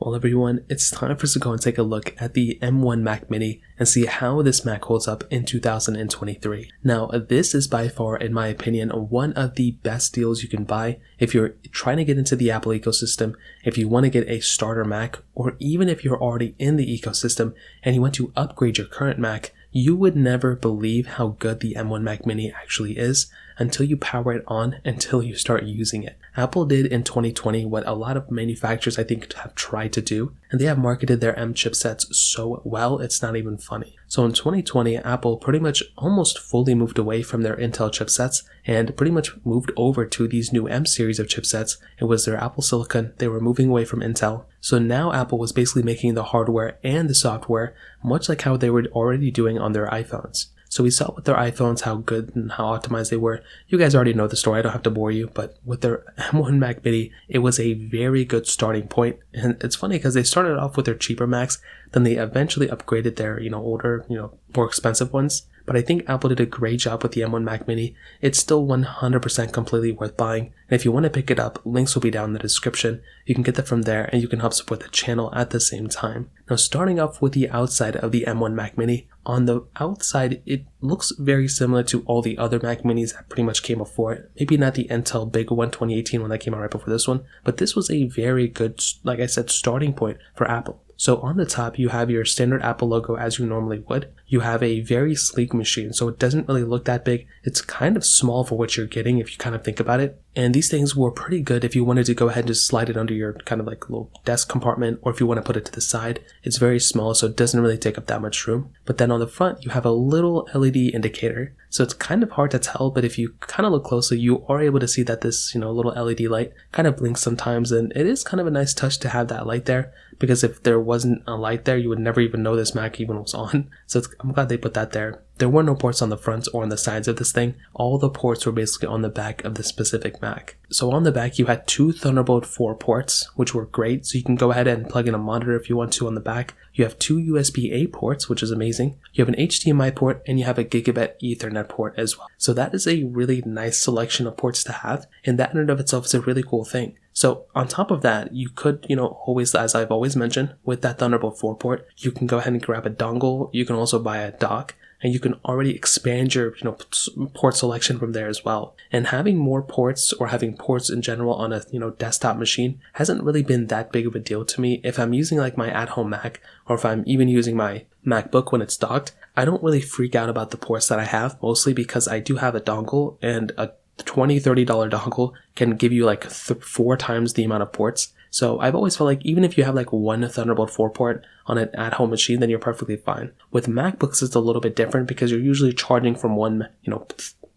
Well everyone, it's time for us to go and take a look at the M1 Mac Mini and see how this Mac holds up in 2023. Now this is by far, in my opinion, one of the best deals you can buy if you're trying to get into the Apple ecosystem, if you want to get a starter Mac, or even if you're already in the ecosystem and you want to upgrade your current Mac. You would never believe how good the M1 Mac Mini actually is until you power it on, until you start using it. Apple did in 2020 what a lot of manufacturers I think have tried to do, and they have marketed their M chipsets so well it's not even funny. So in 2020, Apple pretty much almost fully moved away from their Intel chipsets and pretty much moved over to these new M series of chipsets. It was their Apple Silicon. They were moving away from Intel. So now Apple was basically making the hardware and the software much like how they were already doing on their iPhones. So we saw with their iPhones how good and how optimized they were. You guys already know the story, I don't have to bore you, but with their M1 Mac Mini, it was a very good starting point. And it's funny because they started off with their cheaper Macs, then they eventually upgraded their, older, more expensive ones. But I think Apple did a great job with the M1 Mac Mini. It's still 100% completely worth buying. And if you want to pick it up, links will be down in the description. You can get that from there and you can help support the channel at the same time. Now starting off with the outside of the M1 Mac Mini, on the outside it looks very similar to all the other Mac Minis that pretty much came before it. Maybe not the Intel big one 2018 one that came out right before this one, but this was a very good, like I said, starting point for Apple. So on the top, you have your standard Apple logo as you normally would. You have a very sleek machine, so it doesn't really look that big. It's kind of small for what you're getting if you kind of think about it. And these things were pretty good if you wanted to go ahead and just slide it under your kind of like little desk compartment, or if you want to put it to the side. It's very small, so it doesn't really take up that much room. But then on the front, you have a little LED indicator. So it's kind of hard to tell, but if you kind of look closely, you are able to see that this, little LED light kind of blinks sometimes. And it is kind of a nice touch to have that light there, because if there wasn't a light there, you would never even know this Mac even was on. So I'm glad they put that there. There were no ports on the front or on the sides of this thing. All the ports were basically on the back of the specific Mac. So on the back, you had two Thunderbolt 4 ports, which were great. So you can go ahead and plug in a monitor if you want to on the back. You have two USB-A ports, which is amazing. You have an HDMI port and you have a Gigabit Ethernet port as well. So that is a really nice selection of ports to have. And that in and of itself is a really cool thing. So on top of that, you could, always, as I've always mentioned, with that Thunderbolt 4 port, you can go ahead and grab a dongle. You can also buy a dock. And you can already expand your port selection from there as well. And having more ports, or having ports in general on a desktop machine, hasn't really been that big of a deal to me. If I'm using like my at-home Mac, or if I'm even using my MacBook when it's docked, I don't really freak out about the ports that I have, mostly because I do have a dongle, and a $20-$30 dongle can give you like 4 times the amount of ports. So I've always felt like even if you have like one Thunderbolt 4 port on an at-home machine, then you're perfectly fine. With MacBooks, it's a little bit different because you're usually charging from one,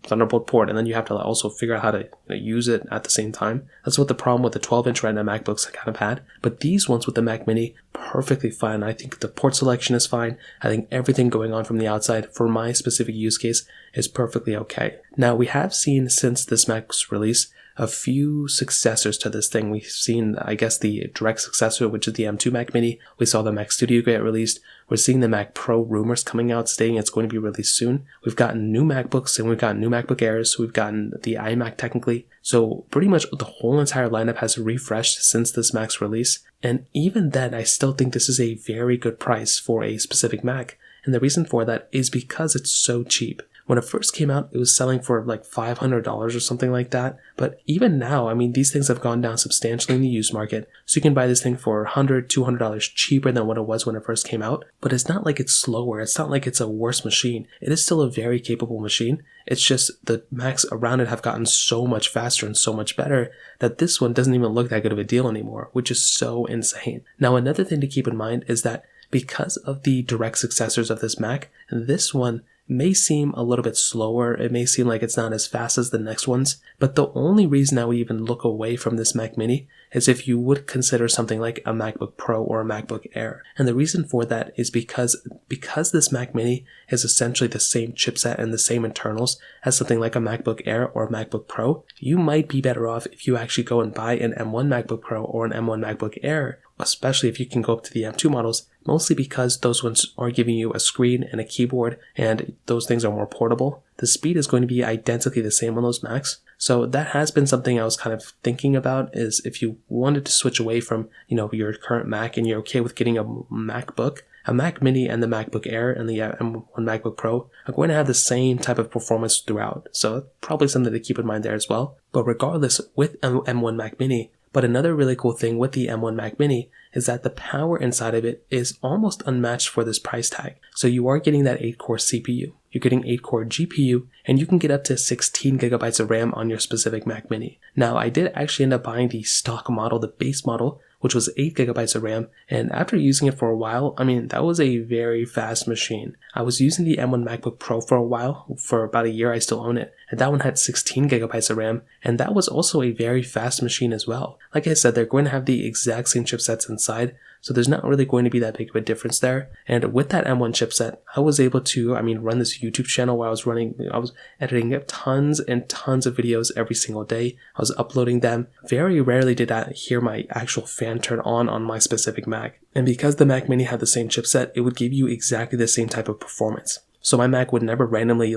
Thunderbolt port, and then you have to also figure out how to use it at the same time. That's what the problem with the 12-inch Retina MacBooks kind of had. But these ones with the Mac Mini, perfectly fine. I think the port selection is fine. I think everything going on from the outside for my specific use case is perfectly okay. Now, we have seen since this Mac's release a few successors to this thing. We've seen, I guess, the direct successor, which is the M2 Mac Mini. We saw the Mac Studio get released. We're seeing the Mac Pro rumors coming out stating it's going to be released soon. We've gotten new MacBooks and we've gotten new MacBook Airs. We've gotten the iMac technically. So pretty much the whole entire lineup has refreshed since this Mac's release. And even then, I still think this is a very good price for a specific Mac. And the reason for that is because it's so cheap. When it first came out, it was selling for like $500 or something like that. But even now, these things have gone down substantially in the used market. So you can buy this thing for $100, $200 cheaper than what it was when it first came out. But it's not like it's slower. It's not like it's a worse machine. It is still a very capable machine. It's just the Macs around it have gotten so much faster and so much better that this one doesn't even look that good of a deal anymore, which is so insane. Now, another thing to keep in mind is that because of the direct successors of this Mac, this one may seem a little bit slower. It may seem like it's not as fast as the next ones, but the only reason I would even look away from this Mac Mini is if you would consider something like a MacBook Pro or a MacBook Air. And the reason for that is because this Mac Mini is essentially the same chipset and the same internals as something like a MacBook Air or a MacBook Pro, you might be better off if you actually go and buy an M1 MacBook Pro or an M1 MacBook Air, especially if you can go up to the M2 models, mostly because those ones are giving you a screen and a keyboard, and those things are more portable. The speed is going to be identically the same on those Macs. So that has been something I was kind of thinking about, is if you wanted to switch away from, your current Mac and you're okay with getting a MacBook, a Mac Mini and the MacBook Air and the M1 MacBook Pro are going to have the same type of performance throughout. So probably something to keep in mind there as well. But regardless, with M1 Mac Mini, but another really cool thing with the M1 Mac Mini is that the power inside of it is almost unmatched for this price tag. So you are getting that 8-core CPU, you're getting 8-core GPU, and you can get up to 16 gigabytes of RAM on your specific Mac Mini. Now, I did actually end up buying the stock model, the base model, which was 8 gigabytes of RAM, and after using it for a while, that was a very fast machine. I was using the M1 MacBook Pro for a while, for about a year I still own it, and that one had 16 gigabytes of RAM, and that was also a very fast machine as well. Like I said, they're going to have the exact same chipsets inside, so there's not really going to be that big of a difference there. And with that M1 chipset, I was able to, run this YouTube channel where I was editing tons and tons of videos every single day. I was uploading them. Very rarely did I hear my actual fan turn on my specific Mac. And because the Mac Mini had the same chipset, it would give you exactly the same type of performance. So my Mac would never randomly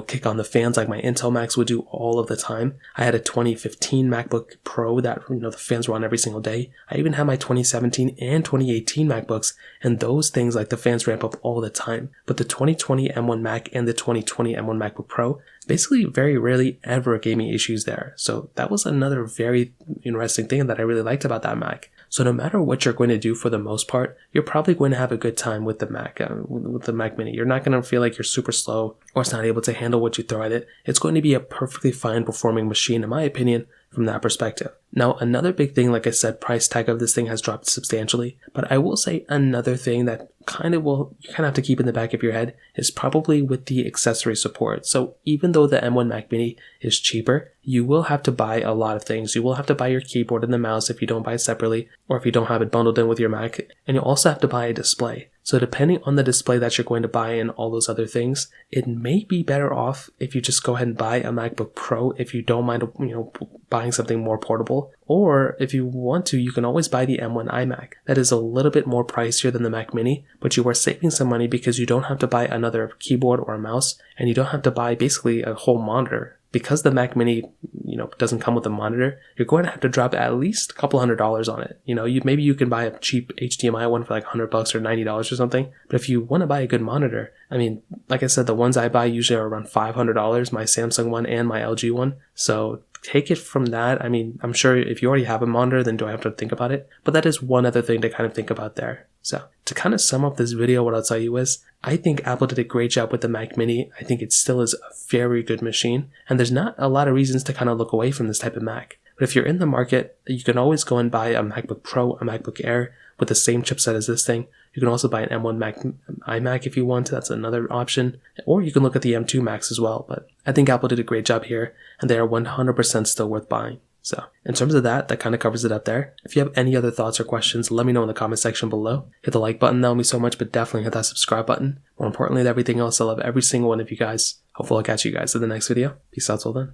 kick on the fans like my Intel Macs would do all of the time. I had a 2015 MacBook Pro that, the fans were on every single day. I even had my 2017 and 2018 MacBooks, and those things, like, the fans ramp up all the time. But the 2020 M1 Mac and the 2020 M1 MacBook Pro basically very rarely ever gave me issues there. So that was another very interesting thing that I really liked about that Mac. So no matter what you're going to do, for the most part, you're probably going to have a good time with the Mac, with the Mac Mini. You're not going to feel like you're super slow or it's not able to handle what you throw at it. It's going to be a perfectly fine performing machine, in my opinion, from that perspective. Now, another big thing, like I said, price tag of this thing has dropped substantially, but I will say another thing that you kind of have to keep in the back of your head is probably with the accessory support. So even though the M1 Mac Mini is cheaper, you will have to buy a lot of things. You will have to buy your keyboard and the mouse if you don't buy it separately, or if you don't have it bundled in with your Mac, and you'll also have to buy a display. So depending on the display that you're going to buy and all those other things, it may be better off if you just go ahead and buy a MacBook Pro if you don't mind, buying something more portable. Or if you want to, you can always buy the M1 iMac. That is a little bit more pricier than the Mac Mini, but you are saving some money because you don't have to buy another keyboard or a mouse, and you don't have to buy basically a whole monitor. Because the Mac Mini, doesn't come with a monitor, you're going to have to drop at least a couple $100 on it. Maybe you can buy a cheap HDMI one for like $100 or $90 or something. But if you want to buy a good monitor, like I said, the ones I buy usually are around $500, my Samsung one and my LG one. So take it from that. I'm sure if you already have a monitor, then do I have to think about it? But that is one other thing to kind of think about there. So to kind of sum up this video, what I'll tell you is, I think Apple did a great job with the Mac Mini. I think it still is a very good machine, and there's not a lot of reasons to kind of look away from this type of Mac. But if you're in the market, you can always go and buy a MacBook Pro, a MacBook Air with the same chipset as this thing. You can also buy an M1 iMac if you want. That's another option. Or you can look at the M2 Macs as well. But I think Apple did a great job here, and they are 100% still worth buying. So in terms of that kind of covers it up there. If you have any other thoughts or questions, let me know in the comment section below. Hit the like button, that would mean so much, but definitely hit that subscribe button. More importantly than everything else, I love every single one of you guys. Hopefully I'll catch you guys in the next video. Peace out till then.